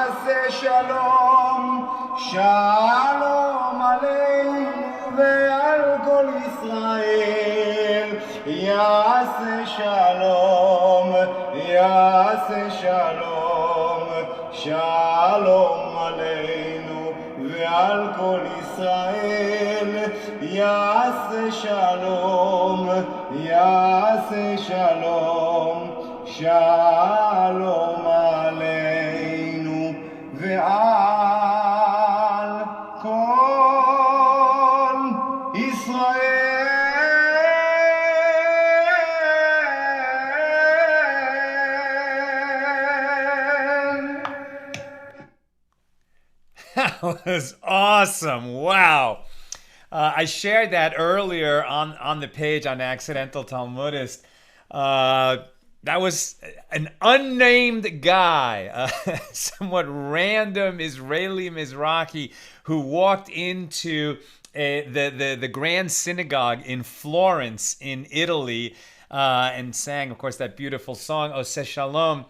יעשה שלום, שלום עלינו ועל כל ישראל. יעשה שלום, יעשה שלום, שלום עלינו ועל כל ישראל. יעשה שלום, יעשה שלום, שלום עלינו ועל כל ישראל. That was awesome. Wow. I shared that earlier on the page on Accidental Talmudist. That was an unnamed guy, somewhat random Israeli Mizrahi who walked into the Grand Synagogue in Florence in Italy and sang, of course, that beautiful song, Oseh Shalom,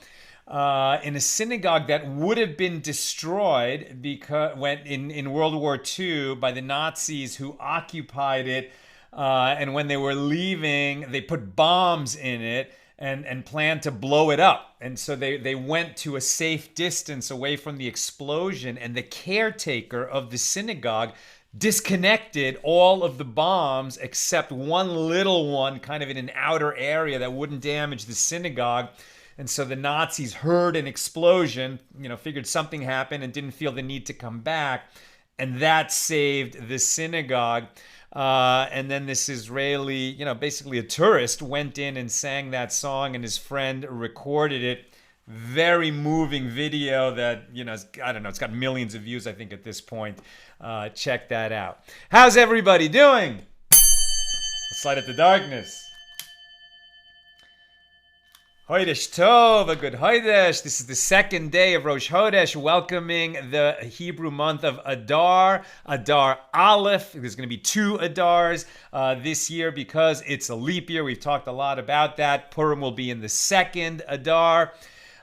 in a synagogue that would have been destroyed because in World War II by the Nazis who occupied it. And when they were leaving, they put bombs in it and planned to blow it up. And so they went to a safe distance away from the explosion, and the caretaker of the synagogue disconnected all of the bombs except one little one kind of in an outer area that wouldn't damage the synagogue. And so the Nazis heard an explosion, figured something happened and didn't feel the need to come back. And that saved the synagogue. And then this Israeli, basically a tourist, went in and sang that song, and his friend recorded it. Very moving video that, I don't know, it's got millions of views, I think, at this point. Check that out. How's everybody doing? Let's light up the darkness. Hodesh Tov, a good Hodesh. This is the second day of Rosh Hodesh, welcoming the Hebrew month of Adar, Adar Aleph. There's going to be 2 Adars this year because it's a leap year. We've talked a lot about that. Purim will be in the 2nd Adar.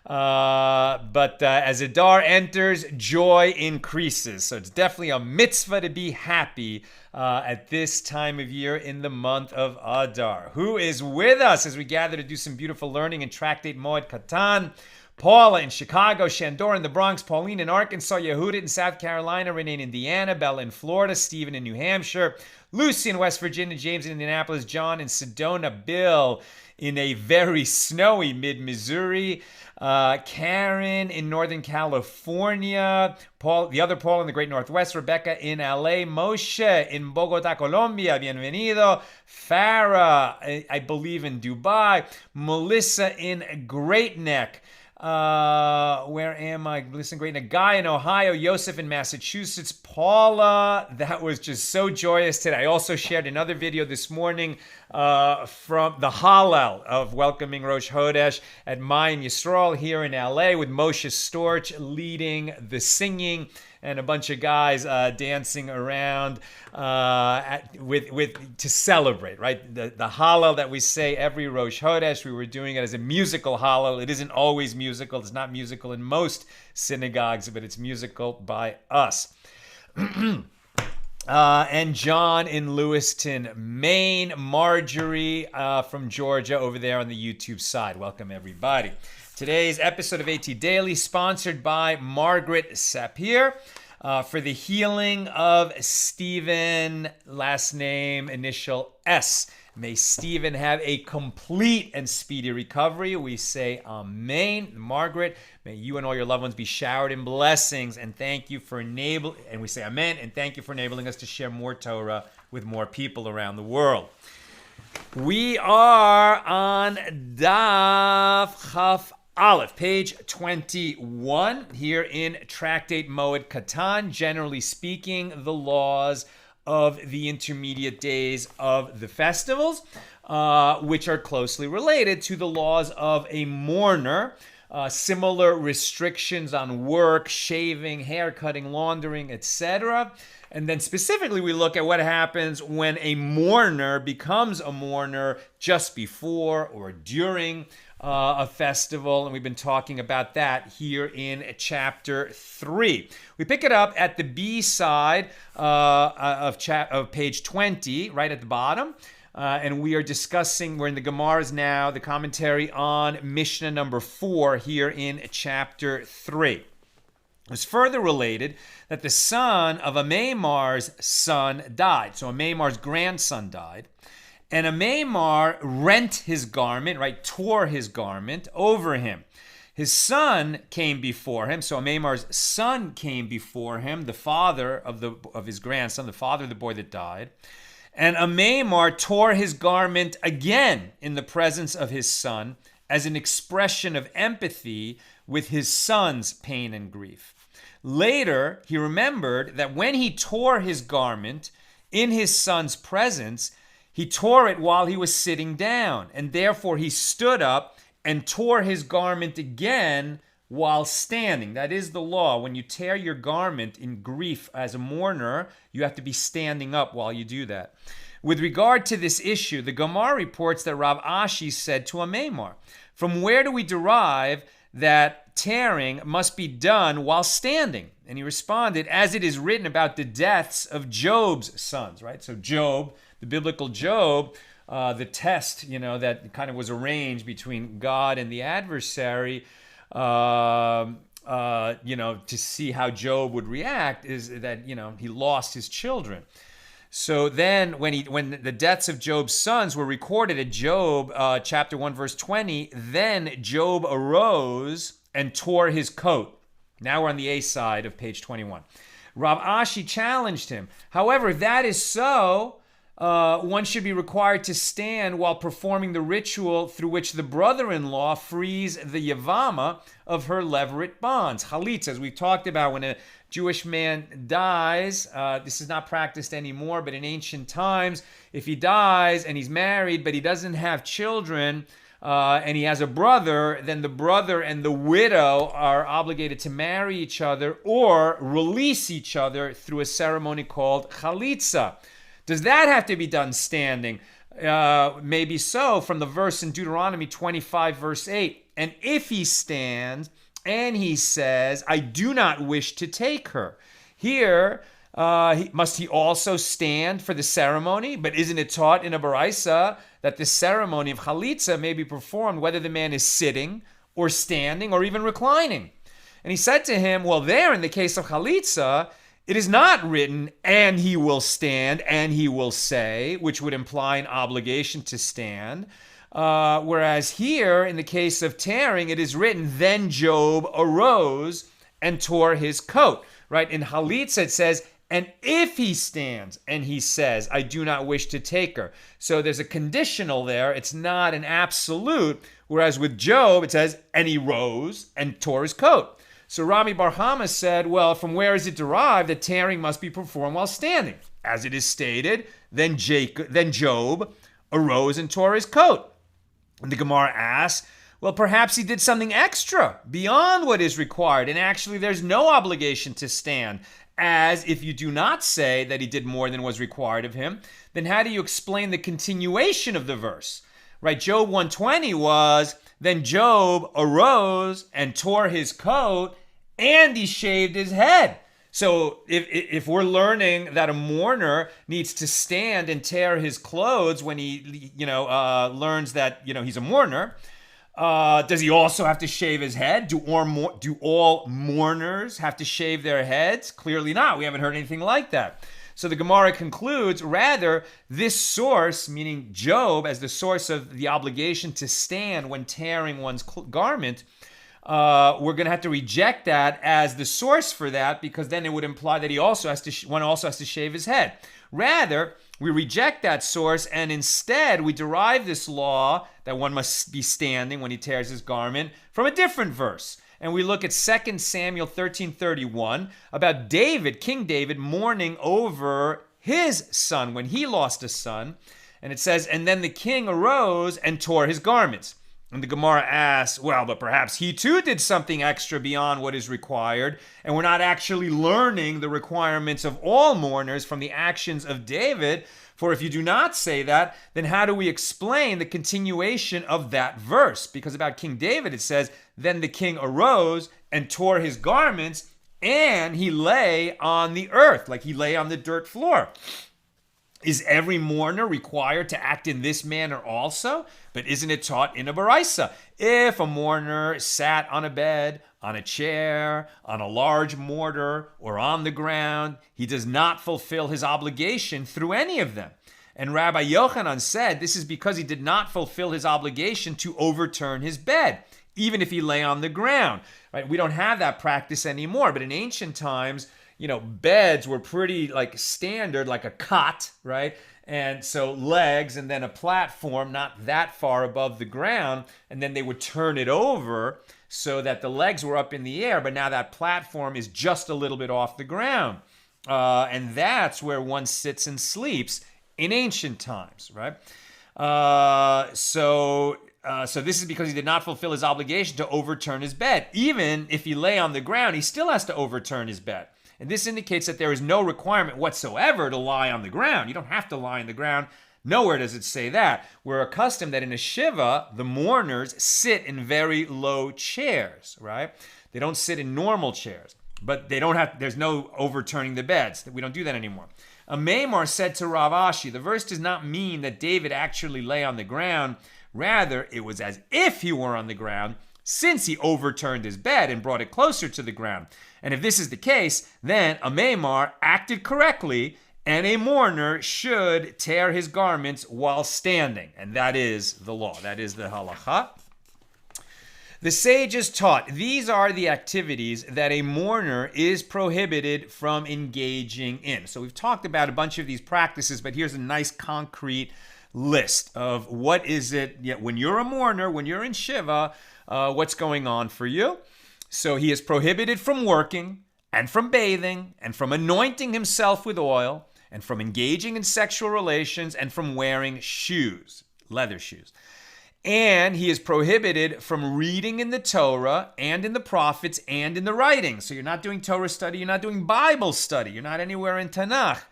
But as Adar enters, joy increases. So it's definitely a mitzvah to be happy at this time of year in the month of Adar. Who is with us as we gather to do some beautiful learning in Tractate Moed Katan? Paula in Chicago, Shandor in the Bronx, Pauline in Arkansas, Yehudit in South Carolina, Renee in Indiana, Bella in Florida, Stephen in New Hampshire, Lucy in West Virginia, James in Indianapolis, John in Sedona, Bill in a very snowy mid-Missouri, Karen in Northern California, Paul, the other Paul in the Great Northwest, Rebecca in LA, Moshe in Bogota, Colombia, bienvenido, Farah, I believe in Dubai, Melissa in Great Neck, where am I? Listen, great. A guy in Ohio, Joseph in Massachusetts, Paula. That was just so joyous today. I also shared another video this morning from the Hallel of welcoming Rosh Hodesh at Mayin Yisrael here in LA with Moshe Storch leading the singing and a bunch of guys dancing around to celebrate, right? The Hallel that we say every Rosh Hodesh, we were doing it as a musical Hallel. It isn't always musical. It's not musical in most synagogues, but it's musical by us. And John in Lewiston, Maine, Marjorie from Georgia over there on the YouTube side. Welcome, everybody. Today's episode of AT Daily sponsored by Margaret Sapir for the healing of Stephen, last name, initial S. May Stephen have a complete and speedy recovery. We say Amen. Margaret, may you and all your loved ones be showered in blessings, and thank you for enabling, and we say Amen, and thank you for enabling us to share more Torah with more people around the world. We are on Daf Chaf Aleph, page 21, here in Tractate Moed Katan. Generally speaking, the laws of the intermediate days of the festivals, which are closely related to the laws of a mourner. Similar restrictions on work, shaving, hair cutting, laundering, etc. And then specifically we look at what happens when a mourner becomes a mourner just before or during a festival, and we've been talking about that here in chapter 3. We pick it up at the B side of page 20, right at the bottom. And we are discussing, we're in the Gemaras now, the commentary on Mishna number 4 here in chapter 3. It was further related that the son of Ammar's son died. So Ammar's grandson died. And Ammar rent his garment, right, tore his garment over him. His son came before him. So Ammar's son came before him, the father of his grandson, the father of the boy that died. And Ammar tore his garment again in the presence of his son as an expression of empathy with his son's pain and grief. Later, he remembered that when he tore his garment in his son's presence, he tore it while he was sitting down, and therefore he stood up and tore his garment again while standing. That is the law. When you tear your garment in grief as a mourner, you have to be standing up while you do that. With regard to this issue, the Gemara reports that Rav Ashi said to Ammar, "From where do we derive that tearing must be done while standing?" And he responded, "As it is written about the deaths of Job's sons," right? So Job, the biblical Job, the test, that kind of was arranged between God and the adversary, to see how Job would react, is that, he lost his children. So then when the deaths of Job's sons were recorded at Job chapter 1, verse 20, then Job arose and tore his coat. Now we're on the A side of page 21. Rav Ashi challenged him. However, if that is so, one should be required to stand while performing the ritual through which the brother-in-law frees the Yavama of her levirate bonds. Chalitza, as we've talked about, when a Jewish man dies, this is not practiced anymore, but in ancient times, if he dies and he's married, but he doesn't have children, and he has a brother, then the brother and the widow are obligated to marry each other or release each other through a ceremony called chalitza. Does that have to be done standing? Maybe so, from the verse in Deuteronomy 25, verse 8. And if he stands and he says, "I do not wish to take her," here, must he also stand for the ceremony? But isn't it taught in a baraisa that the ceremony of chalitza may be performed whether the man is sitting or standing or even reclining? And he said to him, well, there in the case of chalitza, it is not written, "and he will stand, and he will say," which would imply an obligation to stand. Whereas here, in the case of tearing, it is written, "Then Job arose and tore his coat." Right? In chalitza, it says, "And if he stands and he says, 'I do not wish to take her.'" So there's a conditional there. It's not an absolute. Whereas with Job, it says, "And he rose and tore his coat." So Rami Bar Hama said, well, from where is it derived that tearing must be performed while standing? As it is stated, then Job arose and tore his coat. And the Gemara asks, well, perhaps he did something extra beyond what is required, and actually there's no obligation to stand, as if you do not say that he did more than was required of him, then how do you explain the continuation of the verse? Right, Job 120 was, then Job arose and tore his coat, and he shaved his head. So if we're learning that a mourner needs to stand and tear his clothes when he learns that he's a mourner, does he also have to shave his head? Do all mourners have to shave their heads? Clearly not. We haven't heard anything like that. So the Gemara concludes, rather, this source, meaning Job as the source of the obligation to stand when tearing one's garment, we're going to have to reject that as the source for that, because then it would imply that one also has to shave his head. Rather, we reject that source, and instead we derive this law that one must be standing when he tears his garment from a different verse. And we look at 2 Samuel 13:31 about David, King David, mourning over his son when he lost a son. And it says, and then the king arose and tore his garments. And the Gemara asks, well, but perhaps he too did something extra beyond what is required, and we're not actually learning the requirements of all mourners from the actions of David. For if you do not say that, then how do we explain the continuation of that verse? Because about King David it says, then the king arose and tore his garments, and he lay on the earth, like he lay on the dirt floor. Is every mourner required to act in this manner also? But isn't it taught in a baraisa? If a mourner sat on a bed, on a chair, on a large mortar, or on the ground, he does not fulfill his obligation through any of them. And Rabbi Yochanan said this is because he did not fulfill his obligation to overturn his bed, even if he lay on the ground. Right? We don't have that practice anymore, but in ancient times, beds were pretty like standard, like a cot, right? And so legs and then a platform not that far above the ground, and then they would turn it over so that the legs were up in the air, but now that platform is just a little bit off the ground. And that's where one sits and sleeps in ancient times, right? So this is because he did not fulfill his obligation to overturn his bed. Even if he lay on the ground, he still has to overturn his bed. And this indicates that there is no requirement whatsoever to lie on the ground. You don't have to lie on the ground. Nowhere does it say that. We're accustomed that in a shiva, the mourners sit in very low chairs, right? They don't sit in normal chairs, but there's no overturning the beds. We don't do that anymore. A Maimar said to Rav Ashi, the verse does not mean that David actually lay on the ground. Rather, it was as if he were on the ground, since he overturned his bed and brought it closer to the ground. And if this is the case, then a Maimar acted correctly, and a mourner should tear his garments while standing. And that is the law. That is the halacha. The sages taught these are the activities that a mourner is prohibited from engaging in. So we've talked about a bunch of these practices, but here's a nice concrete list of what is it when you're a mourner, when you're in Shiva, what's going on for you. So he is prohibited from working and from bathing and from anointing himself with oil and from engaging in sexual relations and from wearing shoes, leather shoes. And he is prohibited from reading in the Torah and in the prophets and in the writings. So you're not doing Torah study, you're not doing Bible study, you're not anywhere in Tanakh.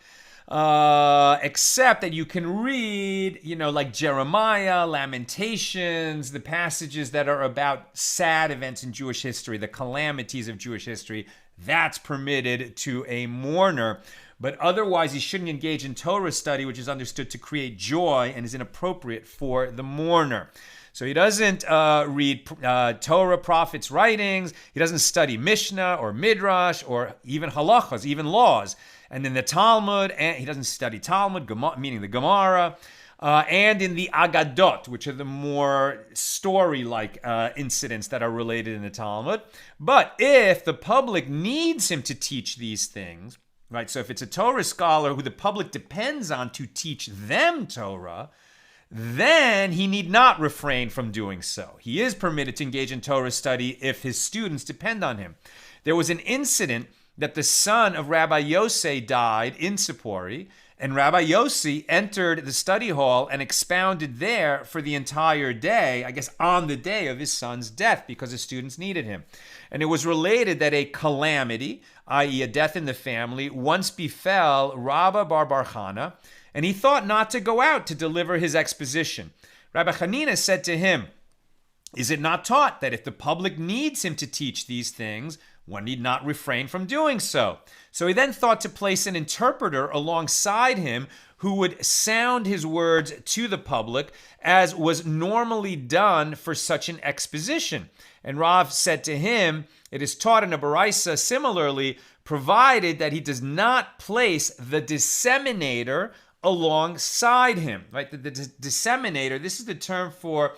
Except that you can read, like Jeremiah, Lamentations, the passages that are about sad events in Jewish history, the calamities of Jewish history. That's permitted to a mourner. But otherwise, he shouldn't engage in Torah study, which is understood to create joy and is inappropriate for the mourner. So he doesn't read Torah, prophets, writings. He doesn't study Mishna or Midrash or even halachas, even laws. And in the Talmud, and he doesn't study Talmud, meaning the Gemara, and in the Agadot, which are the more story-like incidents that are related in the Talmud. But if the public needs him to teach these things, right? So if it's a Torah scholar who the public depends on to teach them Torah, then he need not refrain from doing so. He is permitted to engage in Torah study if his students depend on him. There was an incident that the son of Rabbi Yossi died in Sippori, and Rabbi Yossi entered the study hall and expounded there for the entire day, I guess on the day of his son's death, because his students needed him. And it was related that a calamity, i.e. a death in the family, once befell Rabba Bar Chana, and he thought not to go out to deliver his exposition. Rabbi Hanina said to him, is it not taught that if the public needs him to teach these things, one need not refrain from doing so? So he then thought to place an interpreter alongside him who would sound his words to the public, as was normally done for such an exposition. And Rav said to him, it is taught in a baraisa similarly, provided that he does not place the disseminator alongside him. Right? The disseminator, this is the term for,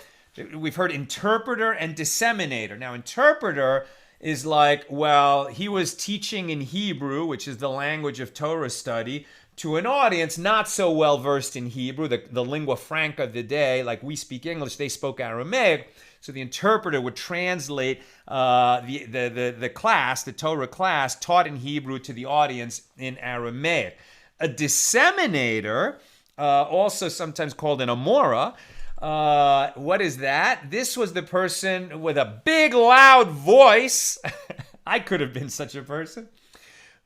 we've heard interpreter and disseminator. Now, interpreter is like, well, he was teaching in Hebrew, which is the language of Torah study, to an audience not so well versed in Hebrew, the lingua franca of the day. Like we speak English, they spoke Aramaic. So the interpreter would translate the class, the Torah class, taught in Hebrew to the audience in Aramaic. A disseminator, also sometimes called an amora, What is that? This was the person with a big, loud voice. I could have been such a person.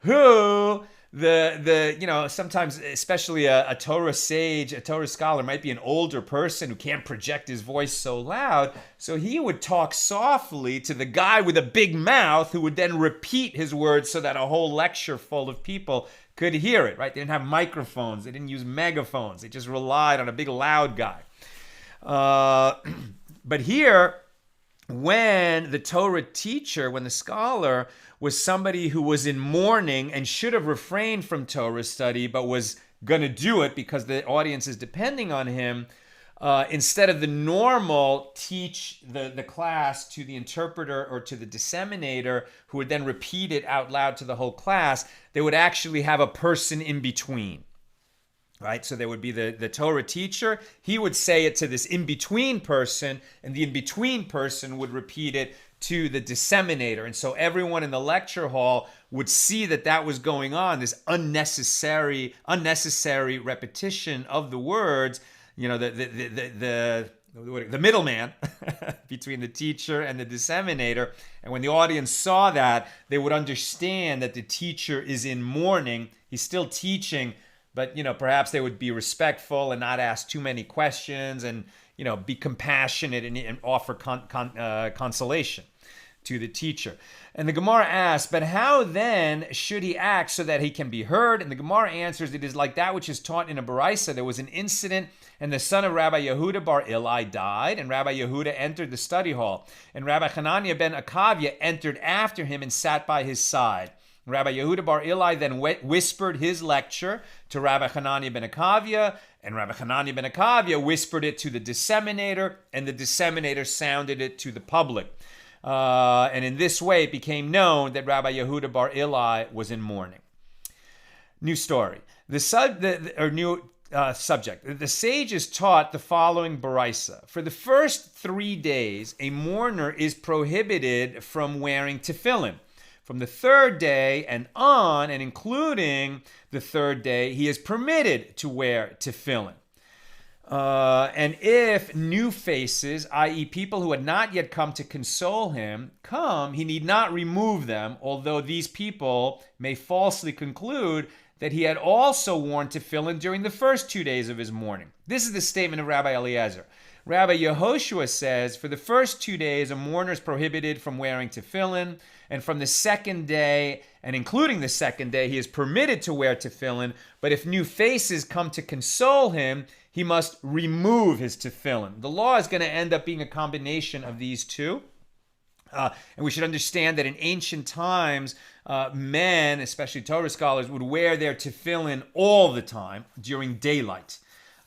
Who sometimes, especially a Torah sage, a Torah scholar, might be an older person who can't project his voice so loud. So he would talk softly to the guy with a big mouth, who would then repeat his words so that a whole lecture full of people could hear it, right? They didn't have microphones. They didn't use megaphones. They just relied on a big, loud guy. But here, when the Torah teacher, when the scholar was somebody who was in mourning and should have refrained from Torah study, but was going to do it because the audience is depending on him, instead of the normal teach the class to the interpreter or to the disseminator, who would then repeat it out loud to the whole class, they would actually have a person in between. Right? So there would be the Torah teacher. He would say it to this in-between person, and the in-between person would repeat it to the disseminator. And so everyone in the lecture hall would see that was going on, this unnecessary repetition of the words, the middleman between the teacher and the disseminator. And when the audience saw that, they would understand that the teacher is in mourning. He's still teaching, but, perhaps they would be respectful and not ask too many questions and, be compassionate and offer consolation to the teacher. And the Gemara asks, but how then should he act so that he can be heard? And the Gemara answers, it is like that which is taught in a Baraisa. There was an incident, and the son of Rabbi Yehuda bar Ilai died, and Rabbi Yehuda entered the study hall. And Rabbi Hananiah ben Akavia entered after him and sat by his side. Rabbi Yehuda bar Ilai then whispered his lecture to Rabbi Hananiah ben Akavia, and Rabbi Hananiah ben Akavia whispered it to the disseminator, and the disseminator sounded it to the public. And in this way, it became known that Rabbi Yehuda bar Ilai was in mourning. New story. Subject. The sages taught the following baraisa. For the first 3 days, a mourner is prohibited from wearing tefillin. From the third day and on, and including the third day, he is permitted to wear tefillin. And if new faces, i.e. people who had not yet come to console him, come, he need not remove them, although these people may falsely conclude that he had also worn tefillin during the first 2 days of his mourning. This is the statement of Rabbi Eliezer. Rabbi Yehoshua says, for the first 2 days, a mourner is prohibited from wearing tefillin, and from the second day, and including the second day, he is permitted to wear tefillin, but if new faces come to console him, he must remove his tefillin. The law is going to end up being a combination of these two. And we should understand that in ancient times, men, especially Torah scholars, would wear their tefillin all the time during daylight.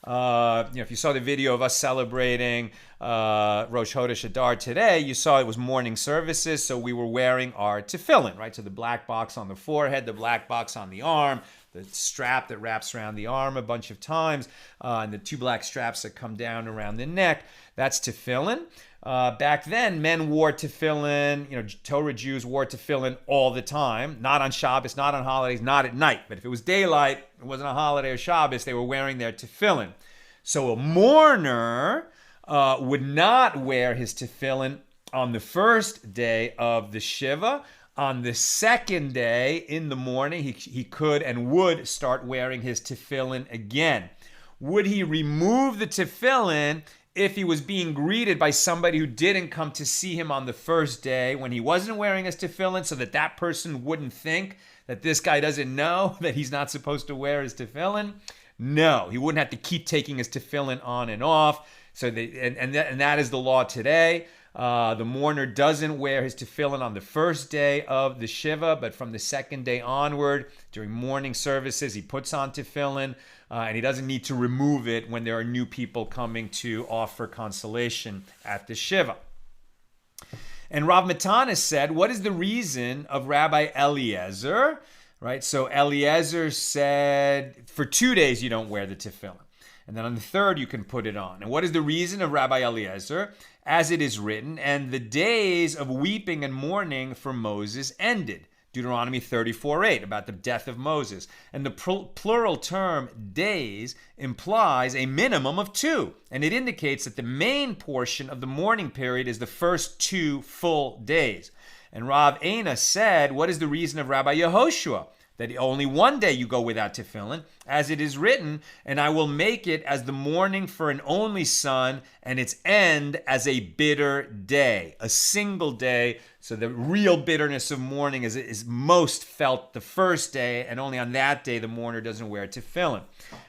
If you saw the video of us celebrating Rosh Chodesh Adar today, you saw it was morning services, so we were wearing our tefillin, right? So the black box on the forehead, the black box on the arm, the strap that wraps around the arm a bunch of times, and the two black straps that come down around the neck. That's tefillin. Back then, men wore tefillin, Torah Jews wore tefillin all the time, not on Shabbos, not on holidays, not at night. But if it was daylight, it wasn't a holiday or Shabbos, they were wearing their tefillin. So a mourner would not wear his tefillin on the first day of the Shiva. On the second day in the morning, he could and would start wearing his tefillin again. Would he remove the tefillin if he was being greeted by somebody who didn't come to see him on the first day when he wasn't wearing his tefillin, so that that person wouldn't think that this guy doesn't know that he's not supposed to wear his tefillin? No, he wouldn't have to keep taking his tefillin on and off. So that is the law today. The mourner doesn't wear his tefillin on the first day of the Shiva, but from the second day onward, during morning services, he puts on tefillin, and he doesn't need to remove it when there are new people coming to offer consolation at the Shiva. And Rav Matana said, what is the reason of Rabbi Eliezer? Right, so Eliezer said, for 2 days you don't wear the tefillin. And then on the third, you can put it on. And what is the reason of Rabbi Eliezer? As it is written, and the days of weeping and mourning for Moses ended. Deuteronomy 34:8, about the death of Moses. And the plural term days implies a minimum of 2. And it indicates that the main portion of the mourning period is the first 2 full days. And Rav Eina said, what is the reason of Rabbi Yehoshua? That only one day you go without tefillin, as it is written, and I will make it as the mourning for an only son, and its end as a bitter day, a single day. So the real bitterness of mourning is most felt the first day, and only on that day the mourner doesn't wear tefillin.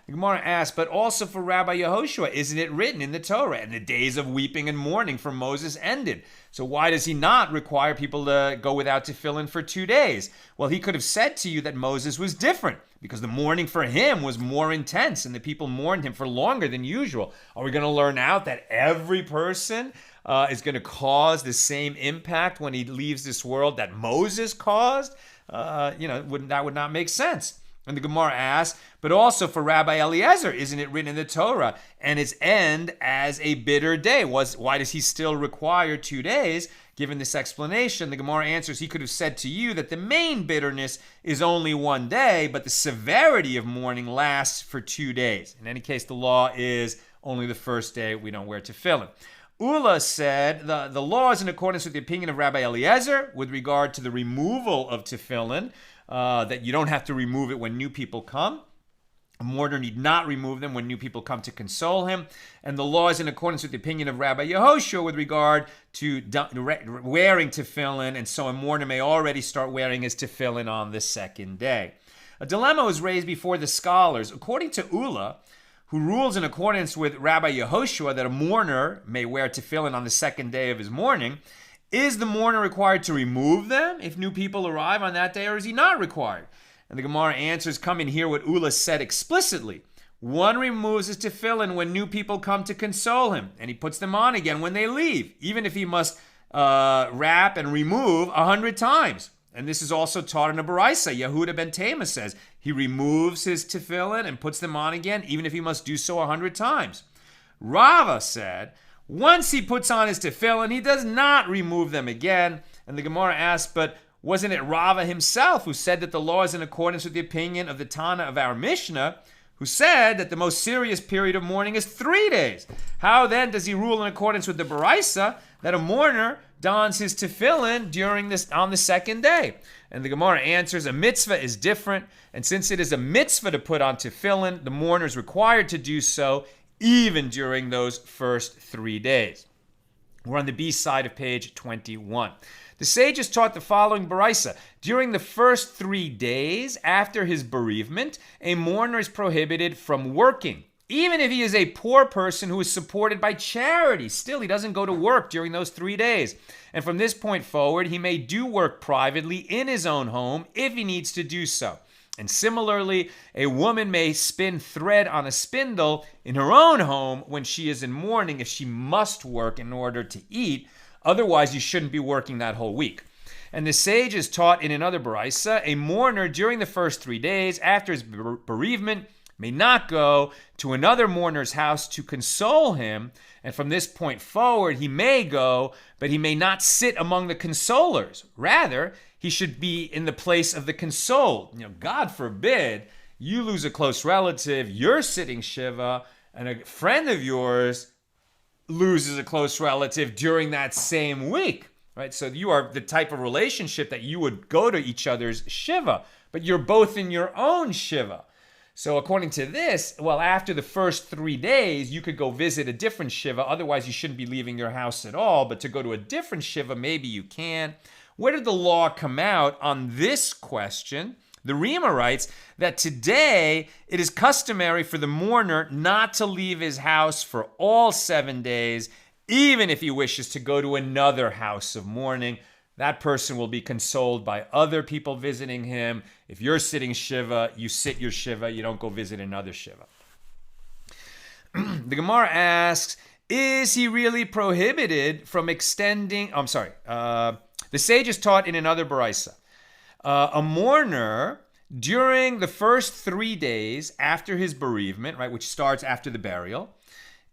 The Gemara asks, but also for Rabbi Yehoshua, isn't it written in the Torah, and the days of weeping and mourning for Moses ended? So why does he not require people to go without tefillin for 2 days? Well, he could have said to you that Moses was different, because the mourning for him was more intense, and the people mourned him for longer than usual. Are we going to learn out that every person is going to cause the same impact when he leaves this world that Moses caused? That would not make sense. And the Gemara asks, but also for Rabbi Eliezer, isn't it written in the Torah, and its end as a bitter day? Why does he still require 2 days? Given this explanation, the Gemara answers, he could have said to you that the main bitterness is only 1 day, but the severity of mourning lasts for 2 days. In any case, the law is only the first day we don't wear tefillin. Ula said the law is in accordance with the opinion of Rabbi Eliezer with regard to the removal of tefillin, that you don't have to remove it when new people come. A mourner need not remove them when new people come to console him. And the law is in accordance with the opinion of Rabbi Yehoshua with regard to wearing tefillin, and so a mourner may already start wearing his tefillin on the second day. A dilemma was raised before the scholars. According to Ula, who rules in accordance with Rabbi Yehoshua that a mourner may wear tefillin on the second day of his mourning, is the mourner required to remove them if new people arrive on that day, or is he not required? And the Gemara answers, come and hear what Ula said explicitly. One removes his tefillin when new people come to console him, and he puts them on again when they leave, even if he must wrap and remove 100 times. And this is also taught in a Baraisa. Yehuda ben Tema says he removes his tefillin and puts them on again, even if he must do so 100 times. Rava said, once he puts on his tefillin, he does not remove them again. And the Gemara asks, but wasn't it Rava himself who said that the law is in accordance with the opinion of the Tana of our Mishna, who said that the most serious period of mourning is 3 days? How then does he rule in accordance with the Baraisa that a mourner dons his tefillin on the second day? And the Gemara answers, a mitzvah is different, and since it is a mitzvah to put on tefillin, the mourner is required to do so even during those first 3 days. We're on the B side of page 21. The sages taught the following Baraisa. During the first 3 days after his bereavement, a mourner is prohibited from working. Even if he is a poor person who is supported by charity, still he doesn't go to work during those 3 days. And from this point forward, he may do work privately in his own home if he needs to do so. And similarly, a woman may spin thread on a spindle in her own home when she is in mourning if she must work in order to eat. Otherwise, you shouldn't be working that whole week. And the sages taught in another Baraisa, a mourner during the first 3 days after his bereavement may not go to another mourner's house to console him. And from this point forward, he may go, but he may not sit among the consolers. Rather, he should be in the place of the consoled. God forbid you lose a close relative, you're sitting Shiva, and a friend of yours loses a close relative during that same week, right? So you are the type of relationship that you would go to each other's Shiva, but you're both in your own Shiva. So according to this, well, after the first 3 days, you could go visit a different Shiva. Otherwise, you shouldn't be leaving your house at all. But to go to a different Shiva, maybe you can. Where did the law come out on this question? The Rima writes that today it is customary for the mourner not to leave his house for all 7 days, even if he wishes to go to another house of mourning. That person will be consoled by other people visiting him. If you're sitting Shiva, you sit your Shiva. You don't go visit another Shiva. The Gemara asks, is he really prohibited from extending... The sages taught in another Baraisa. A mourner, during the first 3 days after his bereavement, right, which starts after the burial,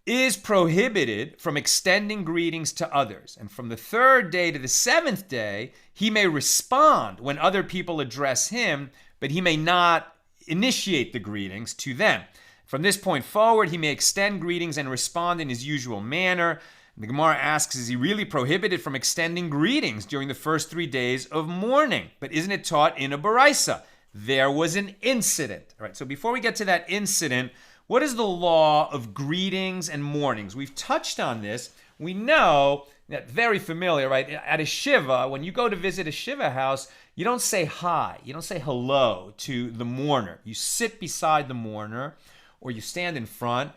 is prohibited from extending greetings to others. And from the 3rd day to the 7th day, he may respond when other people address him, but he may not initiate the greetings to them. From this point forward, he may extend greetings and respond in his usual manner. The Gemara asks, is he really prohibited from extending greetings during the first 3 days of mourning? But isn't it taught in a baraisa? There was an incident. All right, so before we get to that incident, what is the law of greetings and mournings? We've touched on this. We know that, very familiar, right? At a shiva, when you go to visit a shiva house, you don't say hi. You don't say hello to the mourner. You sit beside the mourner, or you stand in front.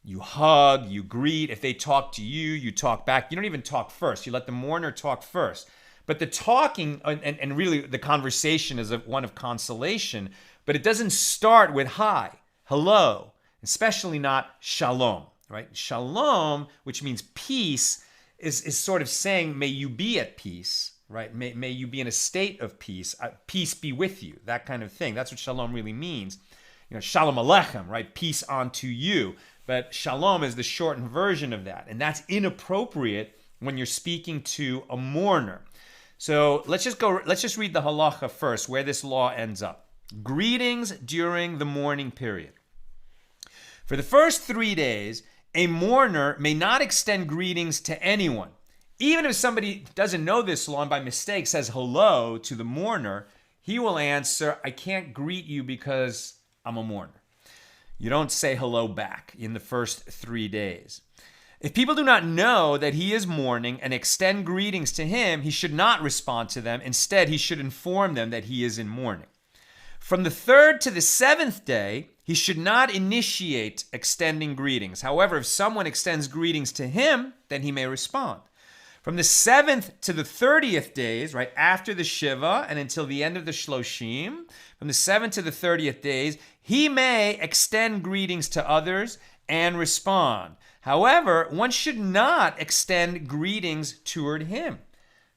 You hug, you greet. If they talk to you, you talk back. You don't even talk first. You let the mourner talk first. But the talking, and really the conversation is one of consolation, but it doesn't start with hi, hello, especially not shalom, right? Shalom, which means peace, is sort of saying, may you be at peace, right? May you be in a state of peace. Peace be with you, that kind of thing. That's what shalom really means. Shalom aleichem, right? Peace unto you. But shalom is the shortened version of that. And that's inappropriate when you're speaking to a mourner. So let's just read the halacha first, where this law ends up. Greetings during the mourning period. For the first 3 days, a mourner may not extend greetings to anyone. Even if somebody doesn't know this law and by mistake says hello to the mourner, he will answer, I can't greet you because I'm a mourner. You don't say hello back in the first 3 days. If people do not know that he is mourning and extend greetings to him, he should not respond to them. Instead, he should inform them that he is in mourning. From the 3rd to the 7th day, he should not initiate extending greetings. However, if someone extends greetings to him, then he may respond. From the 7th to the 30th days, right after the Shiva and until the end of the Shloshim, from the 7th to the 30th days, he may extend greetings to others and respond. However, one should not extend greetings toward him,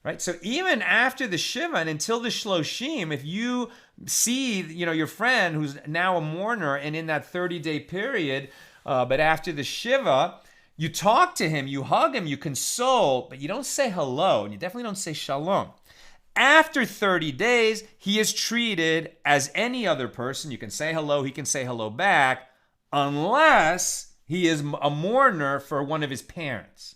right? So even after the Shiva and until the Shloshim, if you see, your friend who's now a mourner and in that 30-day period, but after the Shiva, you talk to him, you hug him, you console, but you don't say hello, and you definitely don't say shalom. After 30 days, he is treated as any other person. You can say hello, he can say hello back, unless he is a mourner for one of his parents,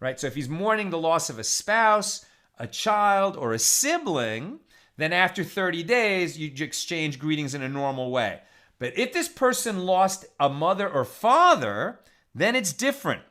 right? So if he's mourning the loss of a spouse, a child, or a sibling, then after 30 days, you exchange greetings in a normal way. But if this person lost a mother or father, then it's different.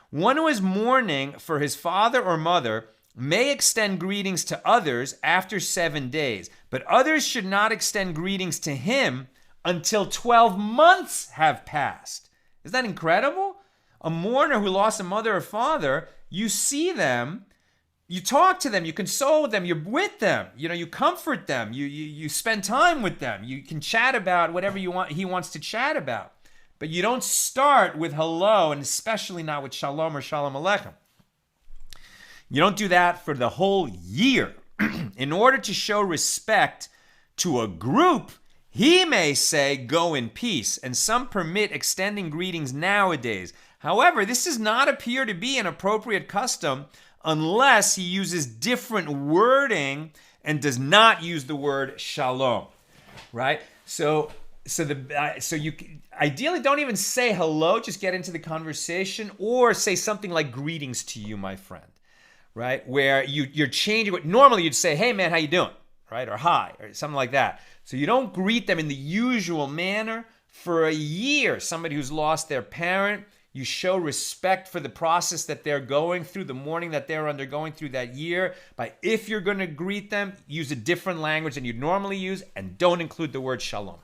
One who is mourning for his father or mother may extend greetings to others after 7 days, but others should not extend greetings to him until 12 months have passed. Isn't that incredible? A mourner who lost a mother or father, you see them, you talk to them, you console them, you're with them, you comfort them, you spend time with them, you can chat about whatever he wants to chat about. But you don't start with hello, and especially not with shalom or shalom aleichem. You don't do that for the whole year. In order to show respect to a group, he may say, go in peace, and some permit extending greetings nowadays. However, this does not appear to be an appropriate custom unless he uses different wording and does not use the word shalom, right? So you ideally don't even say hello, just get into the conversation, or say something like greetings to you, my friend, right? Where you're changing what normally you'd say, hey man, how you doing, right? Or hi, or something like that. So you don't greet them in the usual manner. For a year, somebody who's lost their parent, you show respect for the process that they're going through, the mourning that they're undergoing through that year. By if you're going to greet them, use a different language than you'd normally use, and don't include the word shalom.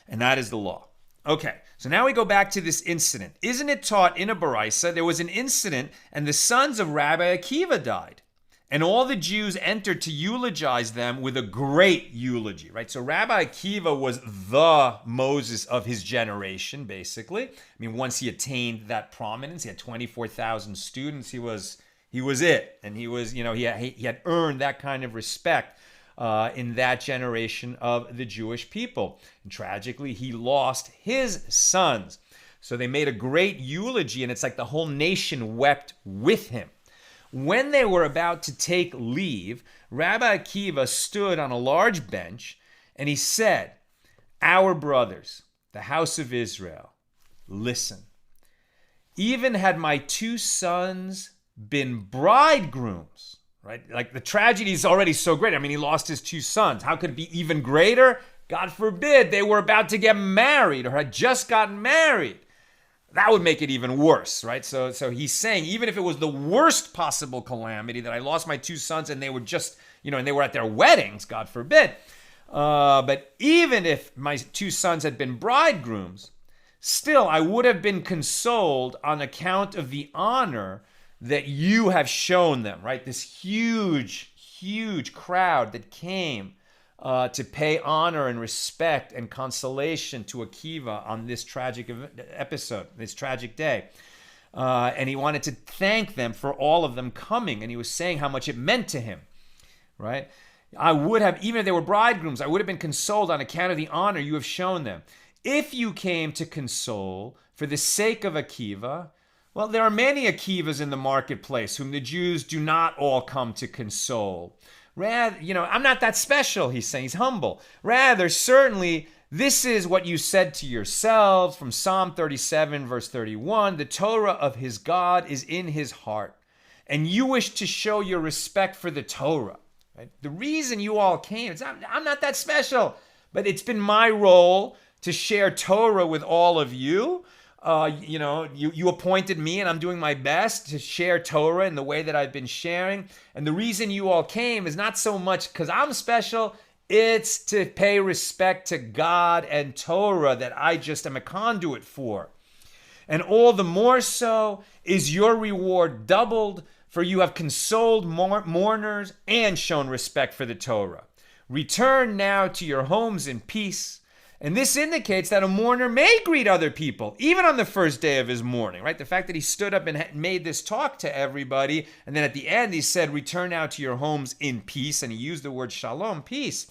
And that is the law. Okay, so now we go back to this incident. Isn't it taught in a baraisa? There was an incident, and the sons of Rabbi Akiva died. And all the Jews entered to eulogize them with a great eulogy, right? So Rabbi Akiva was the Moses of his generation, basically. I mean, once he attained that prominence, he had 24,000 students. He was it. And he was, he had earned that kind of respect in that generation of the Jewish people. And tragically, he lost his sons. So they made a great eulogy, and it's like the whole nation wept with him. When they were about to take leave, Rabbi Akiva stood on a large bench, and he said, "Our brothers, the house of Israel, listen. Even had my 2 sons been bridegrooms," right? Like the tragedy is already so great. I mean, he lost his 2 sons. How could it be even greater? God forbid they were about to get married or had just gotten married. That would make it even worse, right? So he's saying, even if it was the worst possible calamity that I lost my 2 sons and they were just, and they were at their weddings, God forbid. But even if my 2 sons had been bridegrooms, still I would have been consoled on account of the honor that you have shown them, right? This huge, huge crowd that came to pay honor and respect and consolation to Akiva on this tragic episode, this tragic day. And he wanted to thank them for all of them coming. And he was saying how much it meant to him, right? I would have, even if they were bridegrooms, I would have been consoled on account of the honor you have shown them. If you came to console for the sake of Akiva, well, there are many Akivas in the marketplace whom the Jews do not all come to console. Rather, I'm not that special, he's saying. He's humble. Rather, certainly, this is what you said to yourselves from Psalm 37, verse 31. The Torah of his God is in his heart, and you wish to show your respect for the Torah. Right? The reason you all came, I'm not that special, but it's been my role to share Torah with all of you. You appointed me, and I'm doing my best to share Torah in the way that I've been sharing. And the reason you all came is not so much because I'm special, it's to pay respect to God and Torah that I just am a conduit for. And all the more so is your reward doubled, for you have consoled mourners and shown respect for the Torah. Return now to your homes in peace. And this indicates that a mourner may greet other people, even on the first day of his mourning, right? The fact that he stood up and made this talk to everybody, and then at the end he said, return now to your homes in peace, and he used the word shalom, peace,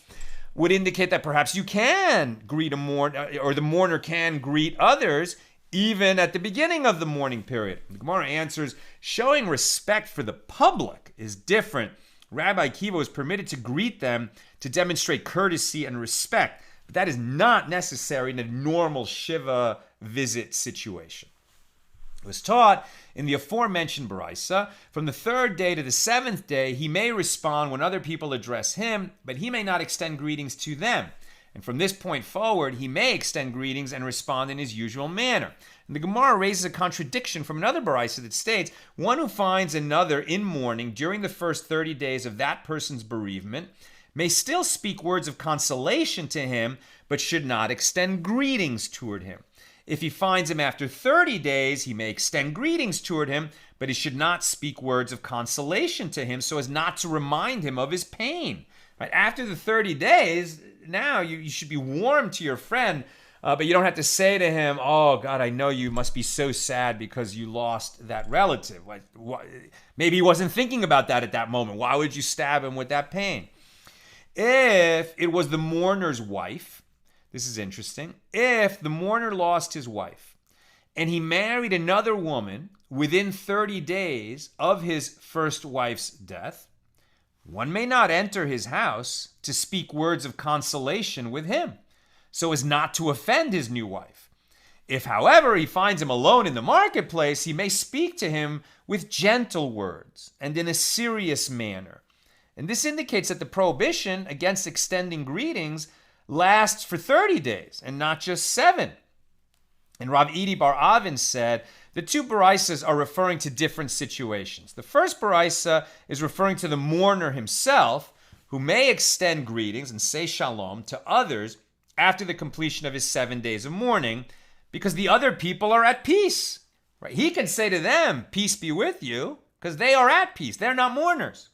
would indicate that perhaps you can greet a mourner, or the mourner can greet others, even at the beginning of the mourning period. The Gemara answers, showing respect for the public is different. Rabbi Akiva was permitted to greet them to demonstrate courtesy and respect. But that is not necessary in a normal Shiva visit situation. It was taught in the aforementioned Baraisa, from the 3rd day to the 7th day, he may respond when other people address him, but he may not extend greetings to them. And from this point forward, he may extend greetings and respond in his usual manner. And the Gemara raises a contradiction from another Baraisa that states, one who finds another in mourning during the first 30 days of that person's bereavement may still speak words of consolation to him, but should not extend greetings toward him. If he finds him after 30 days, he may extend greetings toward him, but he should not speak words of consolation to him so as not to remind him of his pain. Right? After the 30 days, now you should be warm to your friend, but you don't have to say to him, oh, God, I know you must be so sad because you lost that relative. Maybe he wasn't thinking about that at that moment. Why would you stab him with that pain? If it was the mourner's wife, this is interesting, if the mourner lost his wife and he married another woman within 30 days of his first wife's death, one may not enter his house to speak words of consolation with him, so as not to offend his new wife. If, however, he finds him alone in the marketplace, he may speak to him with gentle words and in a serious manner. And this indicates that the prohibition against extending greetings lasts for 30 days and not just 7. And Rav Idi Bar Avin said the 2 baraisas are referring to different situations. The first baraisa is referring to the mourner himself, who may extend greetings and say shalom to others after the completion of his 7 days of mourning, because the other people are at peace. Right? He can say to them, peace be with you, because they are at peace. They're not mourners.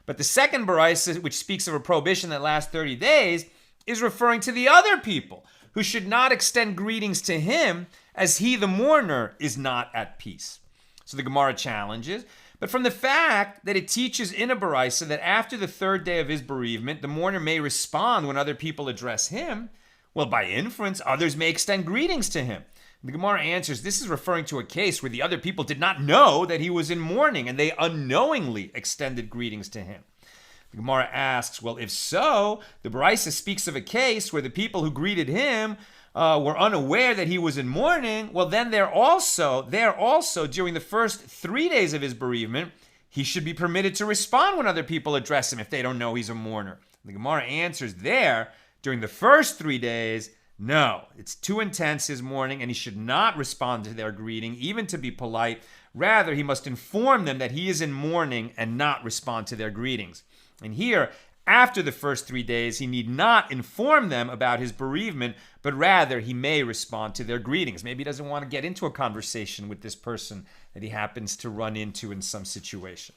But the second baraisa, which speaks of a prohibition that lasts 30 days, is referring to the other people who should not extend greetings to him, as he, the mourner, is not at peace. So the Gemara challenges, but from the fact that it teaches in a baraisa that after the 3rd day of his bereavement, the mourner may respond when other people address him, well, by inference, others may extend greetings to him. The Gemara answers, this is referring to a case where the other people did not know that he was in mourning, and they unknowingly extended greetings to him. The Gemara asks, well, if so, the Baraisa speaks of a case where the people who greeted him were unaware that he was in mourning. Well, then they're also, during the first 3 days of his bereavement, he should be permitted to respond when other people address him if they don't know he's a mourner. The Gemara answers there, during the first 3 days, no, it's too intense, his mourning, and he should not respond to their greeting, even to be polite. Rather, he must inform them that he is in mourning and not respond to their greetings. And here, after the first 3 days, he need not inform them about his bereavement, but rather he may respond to their greetings. Maybe he doesn't want to get into a conversation with this person that he happens to run into in some situation.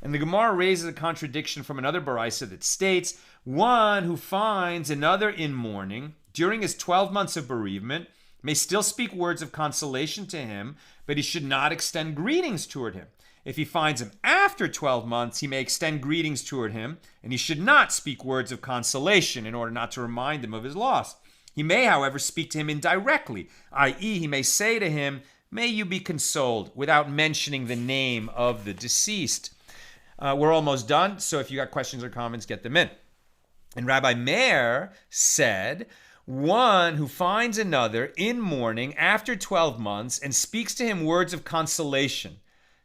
And the Gemara raises a contradiction from another Baraisa that states, one who finds another in mourning during his 12 months of bereavement may still speak words of consolation to him, but he should not extend greetings toward him. If he finds him after 12 months, he may extend greetings toward him, and he should not speak words of consolation in order not to remind him of his loss. He may, however, speak to him indirectly, i.e., he may say to him, may you be consoled, without mentioning the name of the deceased. We're almost done, so if you got questions or comments, get them in. And Rabbi Meir said, one who finds another in mourning after 12 months and speaks to him words of consolation,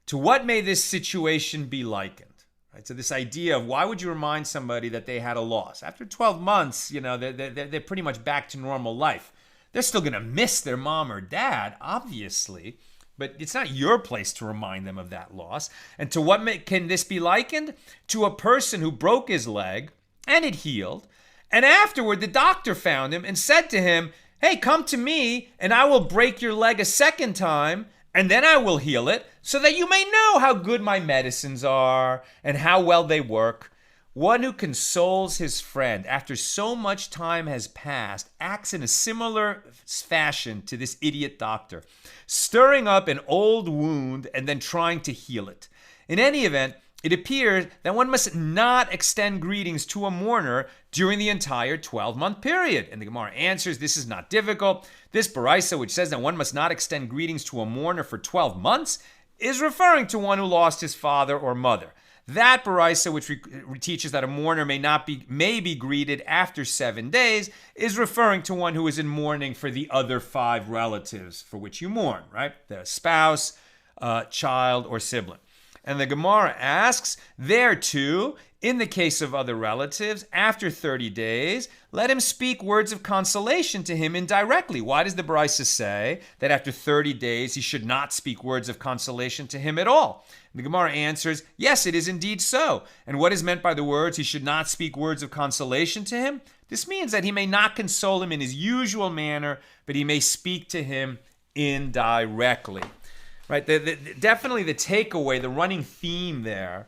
to what may this situation be likened? Right? So this idea of why would you remind somebody that they had a loss? After 12 months, they're pretty much back to normal life. They're still going to miss their mom or dad, obviously, but it's not your place to remind them of that loss. And to what can this be likened? To a person who broke his leg and it healed, and afterward the doctor found him and said to him, hey, come to me and I will break your leg a second time, and then I will heal it, so that you may know how good my medicines are and how well they work. One who consoles his friend after so much time has passed acts in a similar fashion to this idiot doctor, stirring up an old wound and then trying to heal it. In any event, it appears that one must not extend greetings to a mourner during the entire 12-month period. And the Gemara answers, this is not difficult. This Baraisa, which says that one must not extend greetings to a mourner for 12 months, is referring to one who lost his father or mother. That Baraisa, which teaches that a mourner may be greeted after 7 days, is referring to one who is in mourning for the other 5 relatives for which you mourn, right? The spouse, child, or sibling. And the Gemara asks, there too, in the case of other relatives, after 30 days, let him speak words of consolation to him indirectly. Why does the Baraisa say that after 30 days he should not speak words of consolation to him at all? And the Gemara answers, yes, it is indeed so. And what is meant by the words, he should not speak words of consolation to him? This means that he may not console him in his usual manner, but he may speak to him indirectly. Right, definitely the takeaway, the running theme there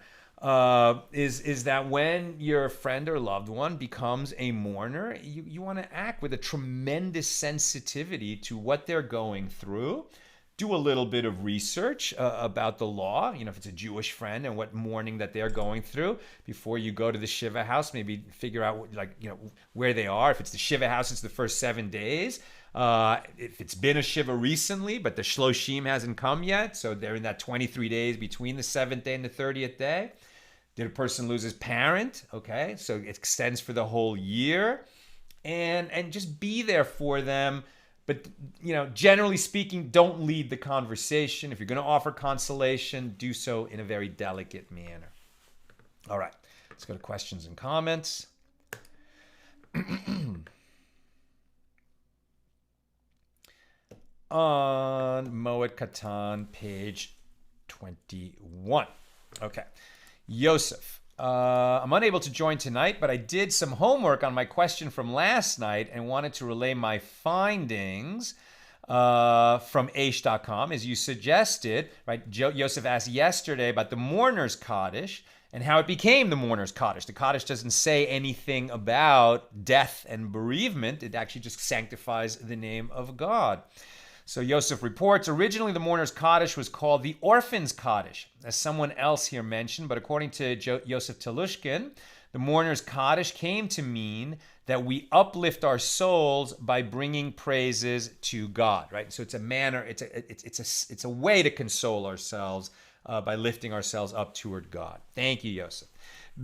is that when your friend or loved one becomes a mourner, you want to act with a tremendous sensitivity to what they're going through. Do a little bit of research about the law, if it's a Jewish friend and what mourning that they're going through before you go to the Shiva house. Maybe figure out where they are. If it's the Shiva house, it's the first 7 days. If it's been a Shiva recently, but the Shloshim hasn't come yet, so they're in that 23 days between the 7th day and the 30th day. Did a person lose his parent? Okay, so it extends for the whole year. And just be there for them. But, generally speaking, don't lead the conversation. If you're going to offer consolation, do so in a very delicate manner. All right, let's go to questions and comments. On Moed Katan, page 21. Okay. Yosef. I'm unable to join tonight, but I did some homework on my question from last night and wanted to relay my findings from Aish.com, as you suggested. Right? Yosef asked yesterday about the mourner's Kaddish and how it became the mourner's Kaddish. The Kaddish doesn't say anything about death and bereavement. It actually just sanctifies the name of God. So Yosef reports, originally the mourner's Kaddish was called the orphan's Kaddish, as someone else here mentioned, but according to Yosef Telushkin, The mourner's Kaddish came to mean that we uplift our souls by bringing praises to God, right? So it's a manner, it's a way to console ourselves by lifting ourselves up toward God. Thank you, Yosef.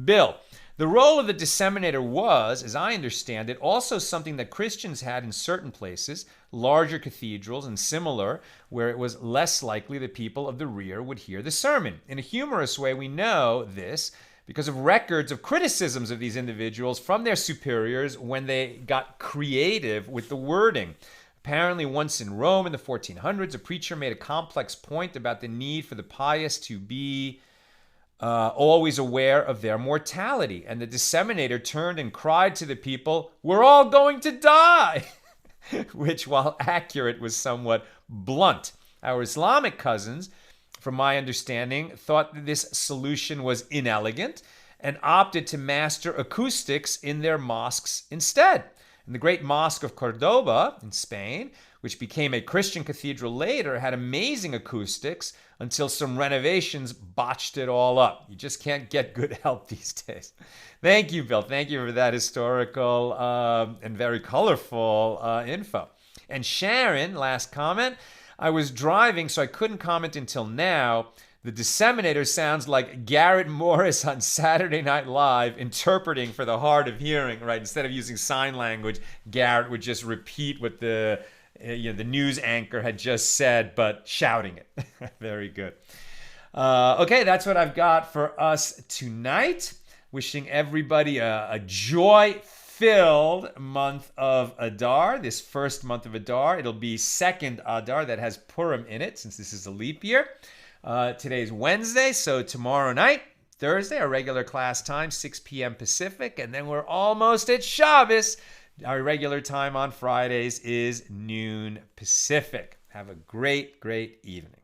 Bill, the role of the disseminator was, as I understand it, also something that Christians had in certain places, larger cathedrals and similar, where it was less likely the people of the rear would hear the sermon. In a humorous way, we know this because of records of criticisms of these individuals from their superiors when they got creative with the wording. Apparently, once in Rome in the 1400s, a preacher made a complex point about the need for the pious to be always aware of their mortality. And the disseminator turned and cried to the people, "We're all going to die!" Which, while accurate, was somewhat blunt. Our Islamic cousins, from my understanding, thought that this solution was inelegant and opted to master acoustics in their mosques instead. And the great Mosque of Cordoba in Spain, which became a Christian cathedral later, had amazing acoustics until some renovations botched it all up. You just can't get good help these days. Thank you, Bill. Thank you for that historical and very colorful info. And Sharon, last comment, I was driving, so I couldn't comment until now. The disseminator sounds like Garrett Morris on Saturday Night Live interpreting for the hard of hearing, right? Instead of using sign language, Garrett would just repeat what the news anchor had just said, but shouting it. Very good. Okay, that's what I've got for us tonight. Wishing everybody a joy-filled month of Adar, this first month of Adar. It'll be second Adar that has Purim in it, since this is a leap year. Today's Wednesday, so tomorrow night, Thursday, our regular class time, 6 p.m. Pacific, and then we're almost at Shabbos. Our regular time on Fridays is noon Pacific. Have a great, great evening.